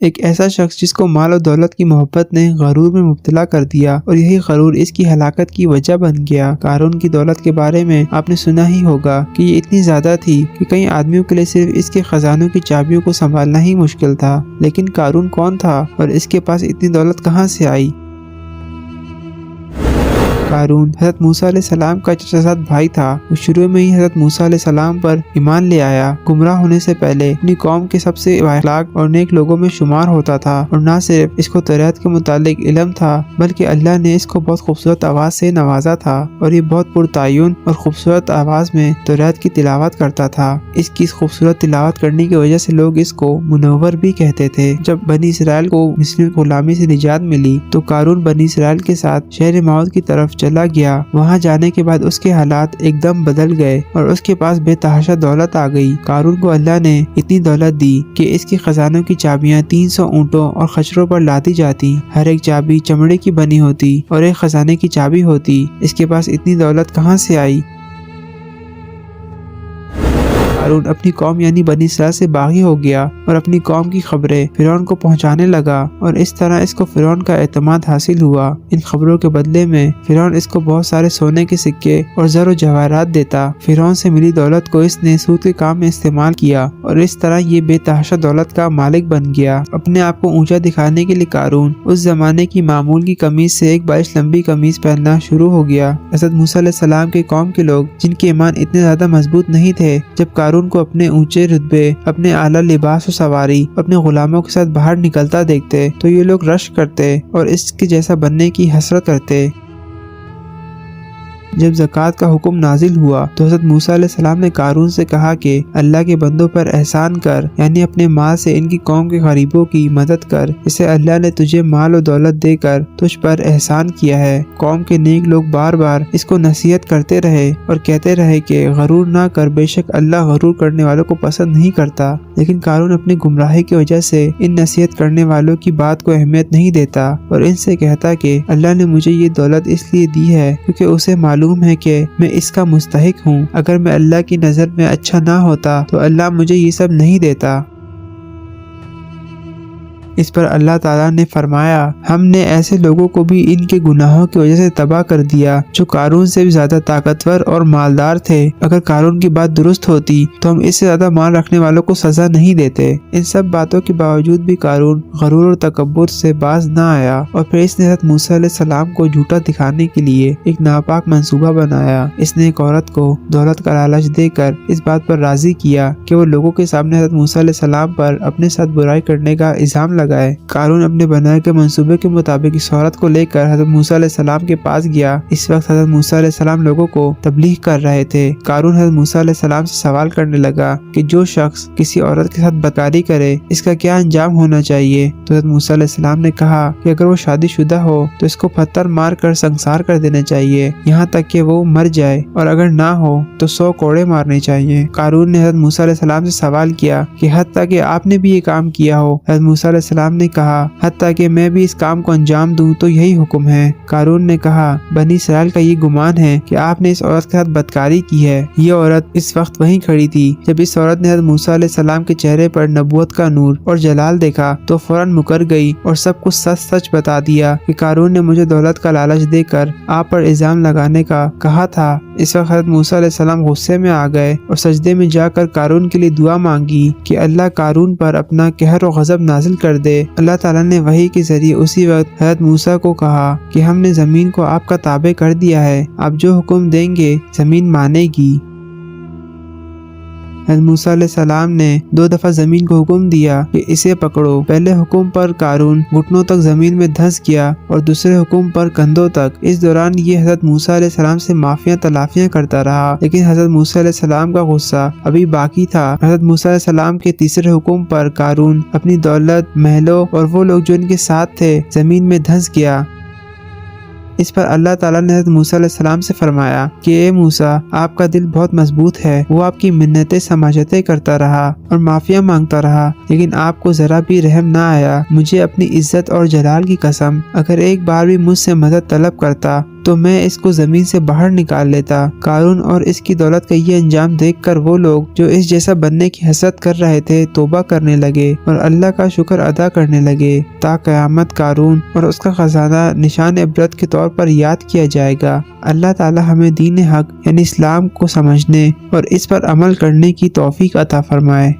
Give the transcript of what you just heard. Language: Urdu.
ایک ایسا شخص جس کو مال و دولت کی محبت نے غرور میں مبتلا کر دیا اور یہی غرور اس کی ہلاکت کی وجہ بن گیا۔ قارون کی دولت کے بارے میں آپ نے سنا ہی ہوگا کہ یہ اتنی زیادہ تھی کہ کئی آدمیوں کے لیے صرف اس کے خزانوں کی چابیوں کو سنبھالنا ہی مشکل تھا۔ لیکن قارون کون تھا اور اس کے پاس اتنی دولت کہاں سے آئی؟ قارون حضرت موسیٰ علیہ السلام کا چچا زاد بھائی تھا۔ وہ شروع میں ہی حضرت موسیٰ علیہ السلام پر ایمان لے آیا۔ گمراہ ہونے سے پہلے اپنی قوم کے سب سے بااخلاق اور نیک لوگوں میں شمار ہوتا تھا، اور نہ صرف اس کو توریت کے متعلق علم تھا بلکہ اللہ نے اس کو بہت خوبصورت آواز سے نوازا تھا، اور یہ بہت پرتعین اور خوبصورت آواز میں توریت کی تلاوت کرتا تھا۔ اس کی خوبصورت تلاوت کرنے کی وجہ سے لوگ اس کو منور بھی کہتے تھے۔ جب بنی اسرائیل کو مصری غلامی سے نجات ملی تو قارون بنی اسرائیل کے ساتھ شہر موعود کی طرف چلا گیا۔ وہاں جانے کے بعد اس کے حالات ایک دم بدل گئے اور اس کے پاس بے تحاشا دولت آ گئی۔ قارون کو اللہ نے اتنی دولت دی کہ اس کی خزانوں کی چابیاں 300 اونٹوں اور خچروں پر لادی جاتی۔ ہر ایک چابی چمڑے کی بنی ہوتی اور ایک خزانے کی چابی ہوتی۔ اس کے پاس اتنی دولت کہاں سے آئی؟ قارون اپنی قوم یعنی بنی اسرائیل سے باغی ہو گیا اور اپنی قوم کی خبریں فرعون کو پہنچانے لگا، اور اس طرح اس کو فرعون کا اعتماد حاصل ہوا۔ ان خبروں کے بدلے میں فرعون اس کو بہت سارے سونے کے سکے اور زر و جواہرات دیتا۔ فرعون سے ملی دولت کو اس نے سود کے کام میں استعمال کیا، اور اس طرح یہ بے تحاشا دولت کا مالک بن گیا۔ اپنے آپ کو اونچا دکھانے کے لیے قارون اس زمانے کی معمول کی قمیص سے 1 بالش لمبی قمیص پہننا شروع ہو گیا۔ حضرت موسیٰ علیہ السلام کے قوم کے لوگ جن کے ایمان اتنے زیادہ مضبوط نہیں تھے، جب قارون کو اپنے اونچے رتبے، اپنے اعلیٰ لباس و سواری، اپنے غلاموں کے ساتھ باہر نکلتا دیکھتے تو یہ لوگ رشک کرتے اور اس کے جیسا بننے کی حسرت کرتے۔ جب زکوٰۃ کا حکم نازل ہوا تو حضرت موسیٰ علیہ السلام نے قارون سے کہا کہ اللہ کے بندوں پر احسان کر، یعنی اپنے مال سے ان کی قوم کے غریبوں کی مدد کر، اسے اللہ نے تجھے مال و دولت دے کر تجھ پر احسان کیا ہے۔ قوم کے نیک لوگ بار بار اس کو نصیحت کرتے رہے اور کہتے رہے کہ غرور نہ کر، بے شک اللہ غرور کرنے والوں کو پسند نہیں کرتا۔ لیکن قارون اپنی گمراہی کی وجہ سے ان نصیحت کرنے والوں کی بات کو اہمیت نہیں دیتا اور ان سے کہتا کہ اللہ نے مجھے یہ دولت اس لیے دی ہے کیونکہ اسے معلوم ہے کہ میں اس کا مستحق ہوں۔ اگر میں اللہ کی نظر میں اچھا نہ ہوتا تو اللہ مجھے یہ سب نہیں دیتا۔ اس پر اللہ تعالیٰ نے فرمایا، ہم نے ایسے لوگوں کو بھی ان کے گناہوں کی وجہ سے تباہ کر دیا جو قارون سے بھی زیادہ طاقتور اور مالدار تھے۔ اگر قارون کی بات درست ہوتی تو ہم اس سے زیادہ مال رکھنے والوں کو سزا نہیں دیتے۔ ان سب باتوں کے باوجود بھی قارون غرور اور تکبر سے باز نہ آیا، اور پھر اس نے حضرت موسیٰ علیہ السلام کو جھوٹا دکھانے کے لیے ایک ناپاک منصوبہ بنایا۔ اس نے ایک عورت کو دولت کا لالچ دے کر اس بات پر راضی کیا کہ وہ لوگوں کے سامنے حضرت موسیٰ علیہ السلام پر اپنے ساتھ برائی کرنے کا الزام لگائے۔ قارون اپنے بنائے کے منصوبے کے مطابق اس عورت کو لے کر حضرت موسیٰ علیہ السلام کے پاس گیا۔ اس وقت حضرت موسیٰ علیہ السلام لوگوں کو تبلیغ کر رہے تھے۔ قارون حضرت موسیٰ علیہ السلام سے سوال کرنے لگا کہ جو شخص کسی عورت کے ساتھ بدکاری کرے اس کا کیا انجام ہونا چاہیے؟ تو حضرت موسیٰ علیہ السلام نے کہا کہ اگر وہ شادی شدہ ہو تو اس کو پتھر مار کر سنسار کر دینا چاہیے یہاں تک کہ وہ مر جائے، اور اگر نہ ہو تو 100 کوڑے مارنے چاہیے۔ قارون نے حضرت موسیٰ علیہ السلام سے سوال کیا کہ حتیٰ کہ آپ نے بھی یہ کام کیا ہو؟ حضرت موسیٰ علیہ السلام نے کہا حتیٰ کہ میں بھی اس کام کو انجام دوں تو یہی حکم ہے۔ قارون نے کہا بنی اسرائیل کا یہ گمان ہے کہ آپ نے اس عورت کے ساتھ بدکاری کی ہے۔ یہ عورت اس وقت وہیں کھڑی تھی۔ جب اس عورت نے حضرت موسیٰ علیہ السلام کے چہرے پر نبوت کا نور اور جلال دیکھا تو فوراً مکر گئی اور سب کچھ سچ سچ بتا دیا کہ قارون نے مجھے دولت کا لالچ دے کر آپ پر الزام لگانے کا کہا تھا۔ اس وقت حضرت موسیٰ علیہ السلام غصے میں آ گئے اور سجدے میں جا کر قارون کے لیے دعا مانگی کہ اللہ قارون پر اپنا قہر و غضب نازل کر دے۔ اللہ تعالیٰ نے وحی کے ذریعے اسی وقت حضرت موسیٰ کو کہا کہ ہم نے زمین کو آپ کا تابع کر دیا ہے، آپ جو حکم دیں گے زمین مانے گی۔ حضرت موسیٰ علیہ السلام نے 2 دفعہ زمین کو حکم دیا کہ اسے پکڑو۔ پہلے حکم پر قارون گھٹنوں تک زمین میں دھنس گیا اور دوسرے حکم پر کندھوں تک۔ اس دوران یہ حضرت موسیٰ علیہ السلام سے معافیاں تلافیاں کرتا رہا، لیکن حضرت موسیٰ علیہ السلام کا غصہ ابھی باقی تھا۔ حضرت موسیٰ علیہ السلام کے تیسرے حکم پر قارون اپنی دولت، محلوں اور وہ لوگ جو ان کے ساتھ تھے زمین میں دھنس گیا۔ اس پر اللہ تعالیٰ نے حضرت موسیٰ علیہ السلام سے فرمایا کہ اے موسیٰ، آپ کا دل بہت مضبوط ہے۔ وہ آپ کی منتیں سماجتیں کرتا رہا اور معافیاں مانگتا رہا، لیکن آپ کو ذرا بھی رحم نہ آیا۔ مجھے اپنی عزت اور جلال کی قسم، اگر ایک بار بھی مجھ سے مدد طلب کرتا تو میں اس کو زمین سے باہر نکال لیتا۔ قارون اور اس کی دولت کا یہ انجام دیکھ کر وہ لوگ جو اس جیسا بننے کی حسد کر رہے تھے توبہ کرنے لگے اور اللہ کا شکر ادا کرنے لگے۔ تا قیامت قارون اور اس کا خزانہ نشان عبرت کے طور پر یاد کیا جائے گا۔ اللہ تعالی ہمیں دین حق یعنی اسلام کو سمجھنے اور اس پر عمل کرنے کی توفیق عطا فرمائے۔